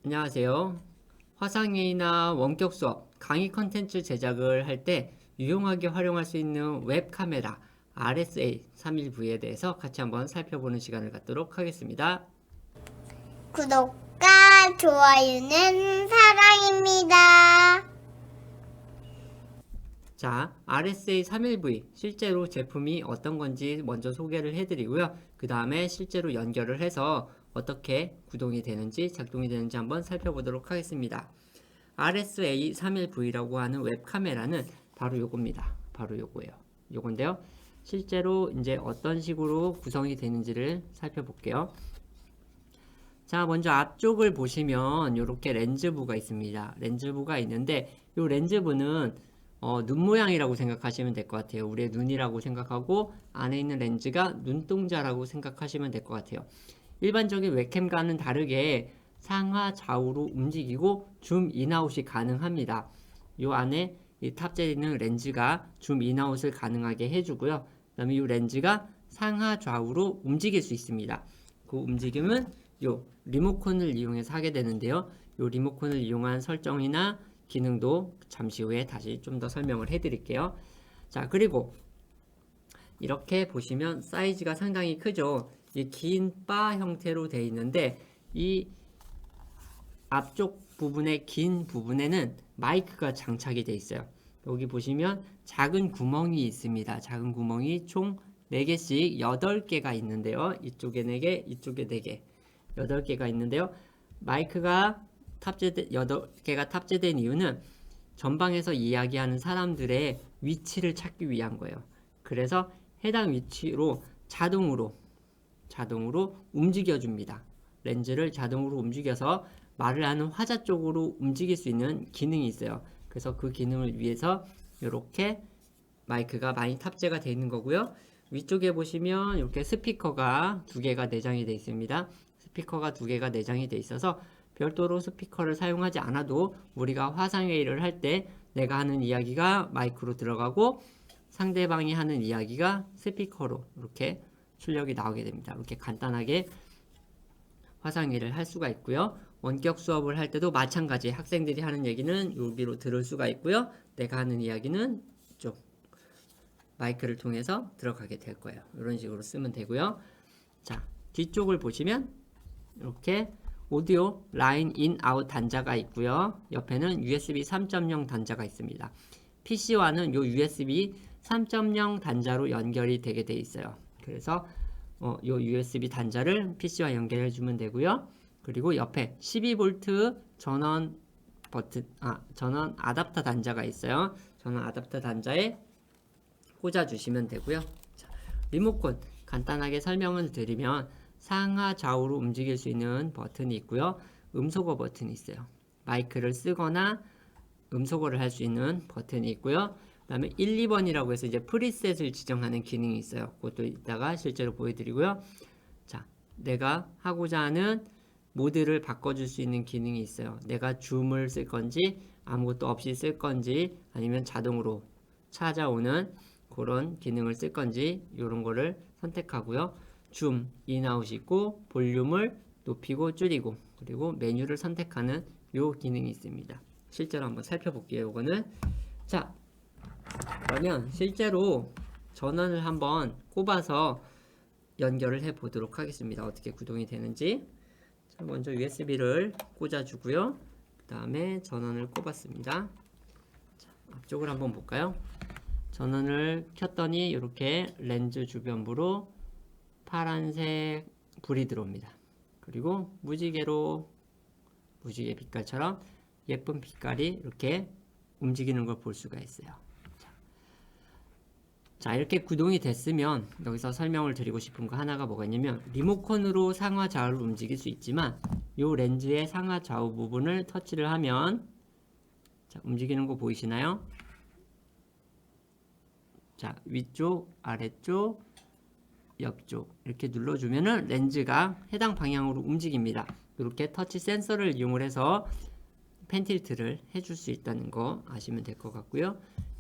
안녕하세요. 화상회의나 원격 수업, 강의 컨텐츠 제작을 할 때 유용하게 활용할 수 있는 웹카메라 RSA31V에 대해서 같이 한번 살펴보는 시간을 갖도록 하겠습니다. 구독과 좋아요는 사랑입니다. 자, RSA31V 실제로 제품이 어떤 건지 먼저 소개를 해드리고요. 그 다음에 실제로 연결을 해서 어떻게 구동이 되는지 작동이 되는지 한번 살펴보도록 하겠습니다. RSA31V라고 하는 웹카메라는 바로 요겁니다. 바로 요거예요. 요건데요. 실제로 이제 어떤 식으로 구성이 되는지를 살펴볼게요. 자, 먼저 앞쪽을 보시면 이렇게 렌즈부가 있습니다. 렌즈부가 있는데 이 렌즈부는 눈 모양이라고 생각하시면 될 것 같아요. 우리의 눈이라고 생각하고 안에 있는 렌즈가 눈동자라고 생각하시면 될 것 같아요. 일반적인 웹캠과는 다르게 상하 좌우로 움직이고 줌 인아웃이 가능합니다. 이 안에 탑재되어 있는 렌즈가 줌 인아웃을 가능하게 해주고요. 그 다음에 이 렌즈가 상하 좌우로 움직일 수 있습니다. 그 움직임은 이 리모컨을 이용해서 하게 되는데요. 이 리모컨을 이용한 설정이나 기능도 잠시 후에 다시 좀 더 설명을 해드릴게요. 자, 그리고 이렇게 보시면 사이즈가 상당히 크죠. 이 긴 바 형태로 되어 있는데 이 앞쪽 부분의 긴 부분에는 마이크가 장착이 되어 있어요. 여기 보시면 작은 구멍이 있습니다. 작은 구멍이 총 4개씩 8개가 있는데요. 이쪽에 4개, 이쪽에 4개. 8개가 있는데요. 마이크가 8개가 탑재된 이유는 전방에서 이야기하는 사람들의 위치를 찾기 위한 거예요. 그래서 해당 위치로 자동으로 움직여줍니다. 렌즈를 자동으로 움직여서 말을 하는 화자 쪽으로 움직일 수 있는 기능이 있어요. 그래서 그 기능을 위해서 이렇게 마이크가 많이 탑재가 되어 있는 거고요. 위쪽에 보시면 이렇게 스피커가 2개가 내장이 되어 있습니다. 스피커가 2개가 내장이 되어 있어서 별도로 스피커를 사용하지 않아도 우리가 화상회의를 할 때 내가 하는 이야기가 마이크로 들어가고 상대방이 하는 이야기가 스피커로 이렇게 출력이 나오게 됩니다. 이렇게 간단하게 화상회의를 할 수가 있고요. 원격 수업을 할 때도 마찬가지 학생들이 하는 얘기는 여기로 들을 수가 있고요. 내가 하는 이야기는 이쪽 마이크를 통해서 들어가게 될 거예요. 이런 식으로 쓰면 되고요. 자, 뒤쪽을 보시면 이렇게 오디오 라인 인 아웃 단자가 있고요. 옆에는 USB 3.0 단자가 있습니다. PC와는 요 USB 3.0 단자로 연결이 되게 돼 있어요. 그래서 요 USB 단자를 PC와 연결해 주면 되고요. 그리고 옆에 12V 전원 버튼, 전원 아답터 단자가 있어요. 전원 아답터 단자에 꽂아 주시면 되고요. 자, 리모컨 간단하게 설명을 드리면 상하 좌우로 움직일 수 있는 버튼이 있고요. 음소거 버튼이 있어요. 마이크를 쓰거나 음소거를 할 수 있는 버튼이 있고요. 그 다음에 1, 2번이라고 해서 이제 프리셋을 지정하는 기능이 있어요. 그것도 이따가 실제로 보여드리고요. 자, 내가 하고자 하는 모드를 바꿔줄 수 있는 기능이 있어요. 내가 줌을 쓸 건지 아무것도 없이 쓸 건지 아니면 자동으로 찾아오는 그런 기능을 쓸 건지 이런 거를 선택하고요. 줌, 인아웃이 있고 볼륨을 높이고 줄이고 그리고 메뉴를 선택하는 요 기능이 있습니다. 실제로 한번 살펴볼게요. 이거는 자, 그러면 실제로 전원을 한번 꼽아서 연결을 해 보도록 하겠습니다. 어떻게 구동이 되는지. 자, 먼저 USB를 꽂아주고요. 그 다음에 전원을 꼽았습니다. 자, 앞쪽을 한번 볼까요? 전원을 켰더니 이렇게 렌즈 주변부로 파란색 불이 들어옵니다. 그리고 무지개 빛깔처럼 예쁜 빛깔이 이렇게 움직이는 걸 볼 수가 있어요. 자, 이렇게 구동이 됐으면 여기서 설명을 드리고 싶은 거 하나가 뭐가 있냐면 리모컨으로 상하 좌우를 움직일 수 있지만 이 렌즈의 상하 좌우 부분을 터치를 하면 자, 움직이는 거 보이시나요? 자, 위쪽, 아래쪽, 옆쪽 이렇게 눌러주면은 렌즈가 해당 방향으로 움직입니다. 이렇게 터치 센서를 이용해서 펜틸트를 해줄 수 있다는 거 아시면 될 것 같고요.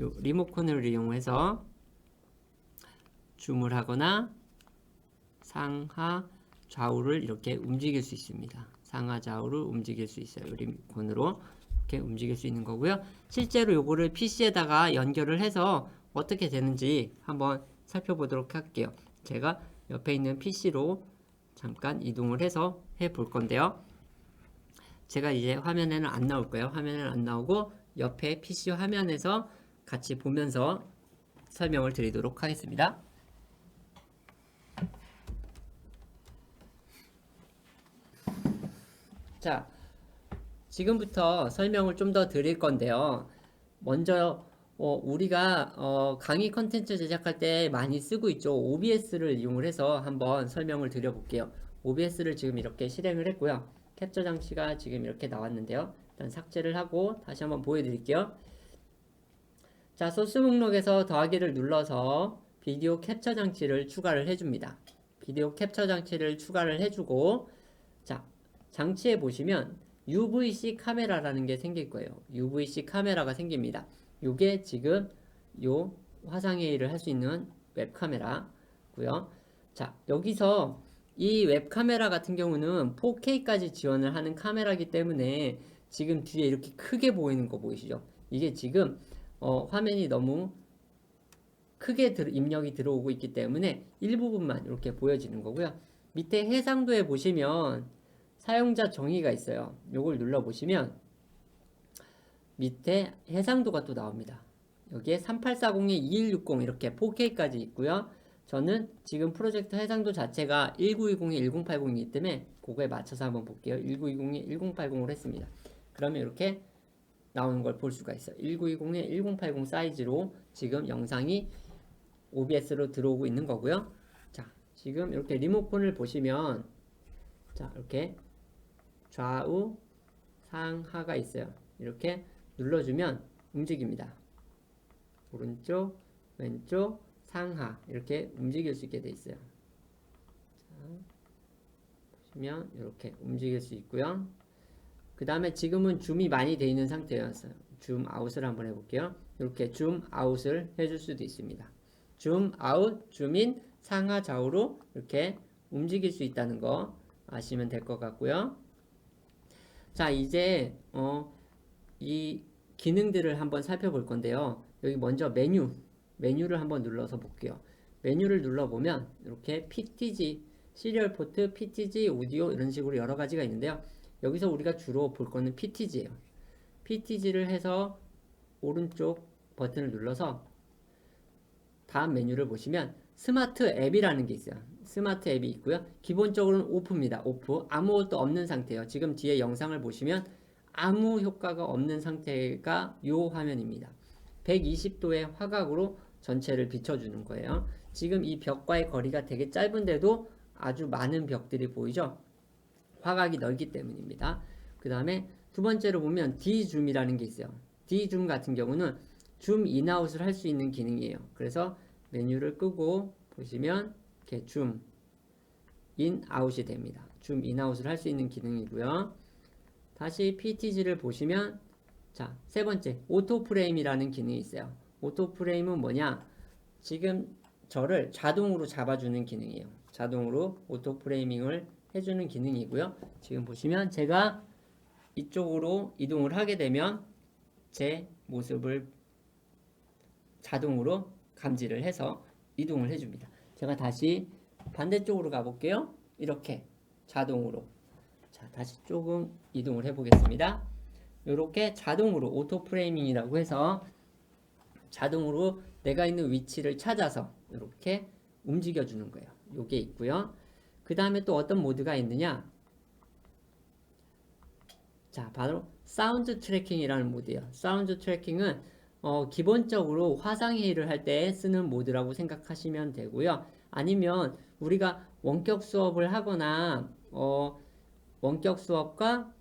요 리모컨을 이용해서 줌을 하거나 상하 좌우를 이렇게 움직일 수 있습니다. 상하 좌우를 움직일 수 있어요. 리모컨으로 이렇게 움직일 수 있는 거고요. 실제로 요거를 PC에다가 연결을 해서 어떻게 되는지 한번 살펴보도록 할게요. 제가 옆에 있는 PC로 잠깐 이동을 해서 해볼 건데요. 제가 이제 화면에는 안 나올 거예요. 화면에는 안 나오고 옆에 PC 화면에서 같이 보면서 설명을 드리도록 하겠습니다. 자, 지금부터 설명을 좀 더 드릴 건데요. 먼저 우리가 강의 컨텐츠 제작할 때 많이 쓰고 있죠. OBS를 이용을 해서 한번 설명을 드려볼게요. OBS를 지금 이렇게 실행을 했고요. 캡처 장치가 지금 이렇게 나왔는데요. 일단 삭제를 하고 다시 한번 보여드릴게요. 자, 소스 목록에서 더하기를 눌러서 비디오 캡처 장치를 추가를 해줍니다. 비디오 캡처 장치를 추가를 해주고, 자, 장치에 보시면 UVC 카메라라는 게 생길 거예요. UVC 카메라가 생깁니다. 요게 지금 요 화상회의를 할 수 있는 웹카메라고요. 자, 여기서 이 웹카메라 같은 경우는 4K까지 지원을 하는 카메라이기 때문에 지금 뒤에 이렇게 크게 보이는 거 보이시죠? 이게 지금 화면이 너무 크게 입력이 들어오고 있기 때문에 일부분만 이렇게 보여지는 거고요. 밑에 해상도에 보시면 사용자 정의가 있어요. 요걸 눌러보시면 밑에 해상도가 또 나옵니다. 여기에 3840-2160 이렇게 4K까지 있고요. 저는 지금 프로젝트 해상도 자체가 1920-1080이기 때문에 그거에 맞춰서 한번 볼게요. 1920-1080으로 했습니다. 그러면 이렇게 나오는 걸 볼 수가 있어요. 1920-1080 사이즈로 지금 영상이 OBS로 들어오고 있는 거고요. 자, 지금 이렇게 리모컨을 보시면 자, 이렇게 좌우 상하가 있어요. 이렇게 눌러주면 움직입니다. 오른쪽, 왼쪽, 상하 이렇게 움직일 수 있게 돼 있어요. 자, 보시면 이렇게 움직일 수 있고요. 그 다음에 지금은 줌이 많이 돼 있는 상태였어요. 줌 아웃을 한번 해볼게요. 이렇게 줌 아웃을 해줄 수도 있습니다. 줌 아웃, 줌인, 상하 좌우로 이렇게 움직일 수 있다는 거 아시면 될 것 같고요. 자, 이제 이 기능들을 한번 살펴볼 건데요. 여기 먼저 메뉴를 한번 눌러서 볼게요. 메뉴를 눌러보면 이렇게 PTG, 시리얼 포트, PTG, 오디오 이런 식으로 여러 가지가 있는데요. 여기서 우리가 주로 볼 거는 PTG예요. PTG를 해서 오른쪽 버튼을 눌러서 다음 메뉴를 보시면 스마트 앱이라는 게 있어요. 스마트 앱이 있고요. 기본적으로는 오프입니다. 오프. 아무것도 없는 상태예요. 지금 뒤에 영상을 보시면 아무 효과가 없는 상태가 이 화면입니다. 120도의 화각으로 전체를 비춰주는 거예요. 지금 이 벽과의 거리가 되게 짧은데도 아주 많은 벽들이 보이죠? 화각이 넓기 때문입니다. 그 다음에 두 번째로 보면 D줌이라는 게 있어요. D줌 같은 경우는 줌 인아웃을 할 수 있는 기능이에요. 그래서 메뉴를 끄고 보시면 이렇게 줌 인아웃이 됩니다. 줌 인아웃을 할 수 있는 기능이고요. 다시 PTG를 보시면 자, 세 번째 오토 프레임이라는 기능이 있어요. 오토 프레임은 뭐냐? 지금 저를 자동으로 잡아주는 기능이에요. 자동으로 오토 프레이밍을 해주는 기능이고요. 지금 보시면 제가 이쪽으로 이동을 하게 되면 제 모습을 자동으로 감지를 해서 이동을 해줍니다. 제가 다시 반대쪽으로 가볼게요. 이렇게 자동으로. 자, 다시 조금 이동을 해보겠습니다. 이렇게 자동으로 오토 프레이밍이라고 해서 자동으로 내가 있는 위치를 찾아서 이렇게 움직여주는 거예요. 요게 있고요. 그 다음에 또 어떤 모드가 있느냐? 자, 바로 사운드 트래킹이라는 모드예요. 사운드 트래킹은 기본적으로 화상회의를 할 때 쓰는 모드라고 생각하시면 되고요. 아니면 우리가 원격 수업을 하거나 원격 수업과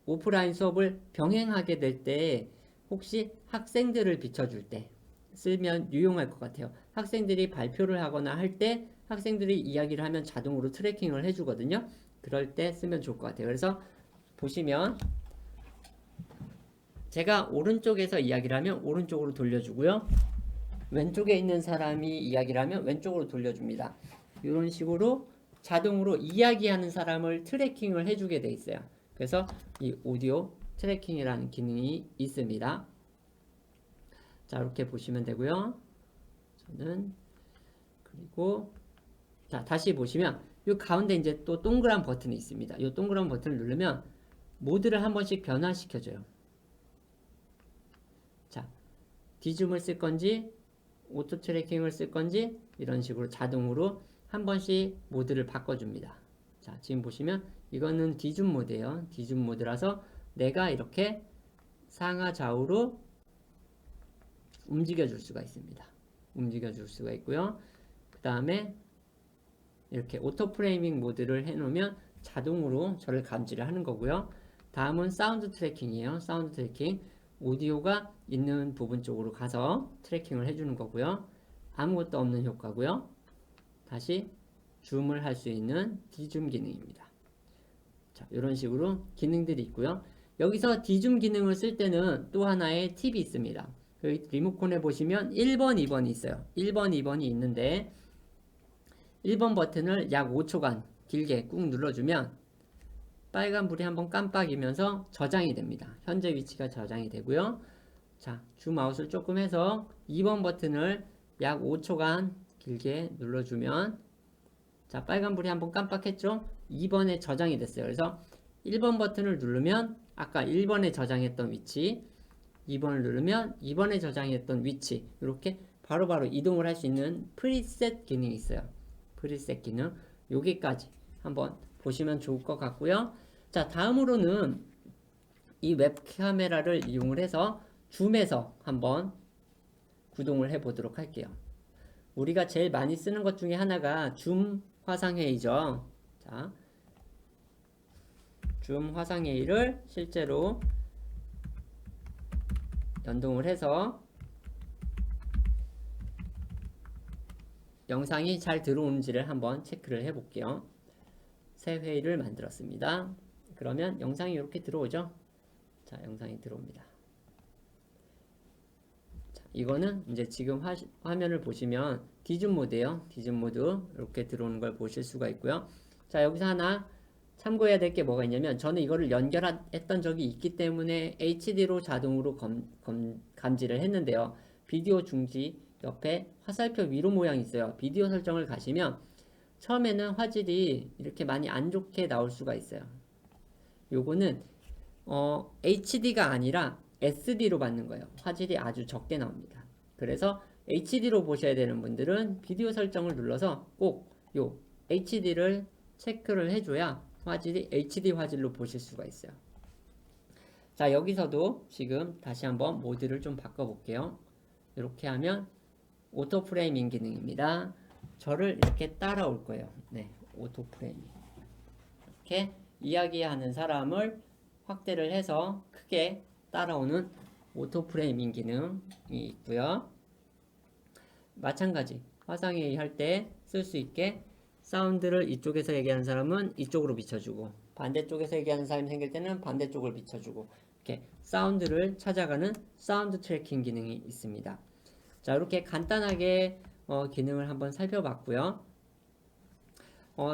오프라인 수업을 병행하게 될 때 혹시 학생들을 비춰줄 때 쓰면 유용할 것 같아요. 학생들이 발표를 하거나 할 때 학생들이 이야기를 하면 자동으로 트래킹을 해주거든요. 그럴 때 쓰면 좋을 것 같아요. 그래서 보시면 제가 오른쪽에서 이야기를 하면 오른쪽으로 돌려주고요. 왼쪽에 있는 사람이 이야기를 하면 왼쪽으로 돌려줍니다. 이런 식으로 자동으로 이야기하는 사람을 트래킹을 해주게 돼 있어요. 그래서 이 오디오 트래킹이라는 기능이 있습니다. 자, 이렇게 보시면 되고요. 저는 그리고 자, 다시 보시면 이 가운데 이제 또 동그란 버튼이 있습니다. 이 동그란 버튼을 누르면 모드를 한 번씩 변화시켜줘요. 자, 디줌을 쓸 건지 오토 트래킹을 쓸 건지 이런 식으로 자동으로 한 번씩 모드를 바꿔줍니다. 자, 지금 보시면 이거는 디줌 모드예요. 디줌 모드라서 내가 이렇게 상하 좌우로 움직여 줄 수가 있습니다. 움직여 줄 수가 있고요. 그 다음에 이렇게 오토 프레이밍 모드를 해놓으면 자동으로 저를 감지를 하는 거고요. 다음은 사운드 트래킹이에요. 사운드 트래킹. 오디오가 있는 부분 쪽으로 가서 트래킹을 해주는 거고요. 아무것도 없는 효과고요. 다시 줌을 할 수 있는 디줌 기능입니다. 자, 이런 식으로 기능들이 있고요. 여기서 디줌 기능을 쓸 때는 또 하나의 팁이 있습니다. 그 리모컨에 보시면 1번, 2번이 있어요. 1번, 2번이 있는데 1번 버튼을 약 5초간 길게 꾹 눌러주면 빨간 불이 한번 깜빡이면서 저장이 됩니다. 현재 위치가 저장이 되고요. 자, 줌아웃을 조금 해서 2번 버튼을 약 5초간 길게 눌러주면 자, 빨간 불이 한번 깜빡했죠? 2번에 저장이 됐어요. 그래서 1번 버튼을 누르면 아까 1번에 저장했던 위치, 2번을 누르면 2번에 저장했던 위치 이렇게 바로바로 이동을 할 수 있는 프리셋 기능이 있어요. 프리셋 기능 여기까지 한번 보시면 좋을 것 같고요. 자, 다음으로는 이 웹카메라를 이용을 해서 줌에서 한번 구동을 해 보도록 할게요. 우리가 제일 많이 쓰는 것 중에 하나가 줌 화상회의죠. 자, 줌 화상회의를 실제로 연동을 해서 영상이 잘 들어오는지를 한번 체크를 해 볼게요. 새 회의를 만들었습니다. 그러면 영상이 이렇게 들어오죠. 자, 영상이 들어옵니다. 자, 이거는 이제 지금 화면을 보시면 디줌 모드예요. 디줌 모드 이렇게 들어오는 걸 보실 수가 있고요. 자, 여기서 하나 참고해야 될 게 뭐가 있냐면 저는 이거를 연결했던 적이 있기 때문에 HD로 자동으로 감지를 했는데요. 비디오 중지 옆에 화살표 위로 모양이 있어요. 비디오 설정을 가시면 처음에는 화질이 이렇게 많이 안 좋게 나올 수가 있어요. 요거는 HD가 아니라 SD로 받는 거예요. 화질이 아주 적게 나옵니다. 그래서 HD로 보셔야 되는 분들은 비디오 설정을 눌러서 꼭 요 HD를 체크를 해줘야 화질이 HD 화질로 보실 수가 있어요. 자, 여기서도 지금 다시 한번 모드를 좀 바꿔볼게요. 이렇게 하면 오토 프레이밍 기능입니다. 저를 이렇게 따라올 거예요. 네, 오토 프레이밍. 이렇게 이야기하는 사람을 확대를 해서 크게 따라오는 오토 프레이밍 기능이 있고요. 마찬가지 화상회의 할 때 쓸 수 있게 사운드를 이쪽에서 얘기하는 사람은 이쪽으로 비춰주고 반대쪽에서 얘기하는 사람이 생길 때는 반대쪽을 비춰주고 이렇게 사운드를 찾아가는 사운드 트래킹 기능이 있습니다. 자, 이렇게 간단하게 기능을 한번 살펴봤고요.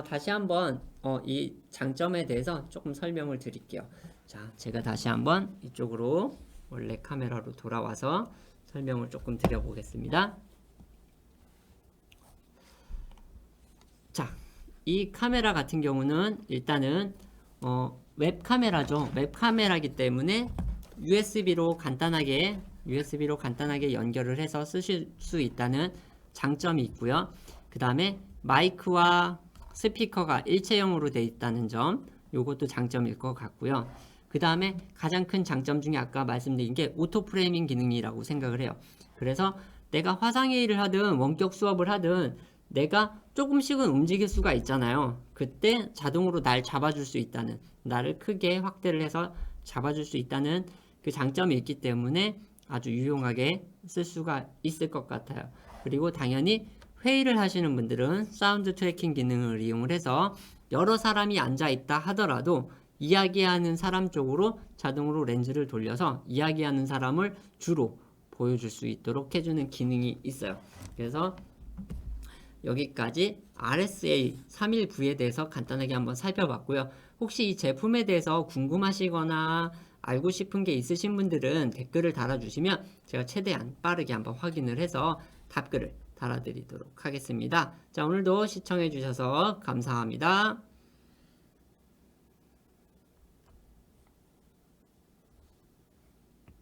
다시 한번 이 장점에 대해서 조금 설명을 드릴게요. 자, 제가 다시 한번 이쪽으로 원래 카메라로 돌아와서 설명을 조금 드려보겠습니다. 자, 이 카메라 같은 경우는 일단은 웹카메라죠. 웹카메라이기 때문에 USB로 간단하게 연결을 해서 쓰실 수 있다는 장점이 있고요. 그 다음에 마이크와 스피커가 일체형으로 되어 있다는 점, 요것도 장점일 것 같고요. 그 다음에 가장 큰 장점 중에 아까 말씀드린 게 오토 프레이밍 기능이라고 생각을 해요. 그래서 내가 화상회의를 하든 원격 수업을 하든 내가 조금씩은 움직일 수가 있잖아요. 그때 자동으로 날 잡아줄 수 있다는, 나를 크게 확대를 해서 잡아줄 수 있다는 그 장점이 있기 때문에 아주 유용하게 쓸 수가 있을 것 같아요. 그리고 당연히 회의를 하시는 분들은 사운드 트래킹 기능을 이용을 해서 여러 사람이 앉아 있다 하더라도 이야기하는 사람 쪽으로 자동으로 렌즈를 돌려서 이야기하는 사람을 주로 보여줄 수 있도록 해주는 기능이 있어요. 그래서 여기까지 RSA 319에 대해서 간단하게 한번 살펴봤고요. 혹시 이 제품에 대해서 궁금하시거나 알고 싶은 게 있으신 분들은 댓글을 달아주시면 제가 최대한 빠르게 한번 확인을 해서 답글을 달아드리도록 하겠습니다. 자, 오늘도 시청해 주셔서 감사합니다.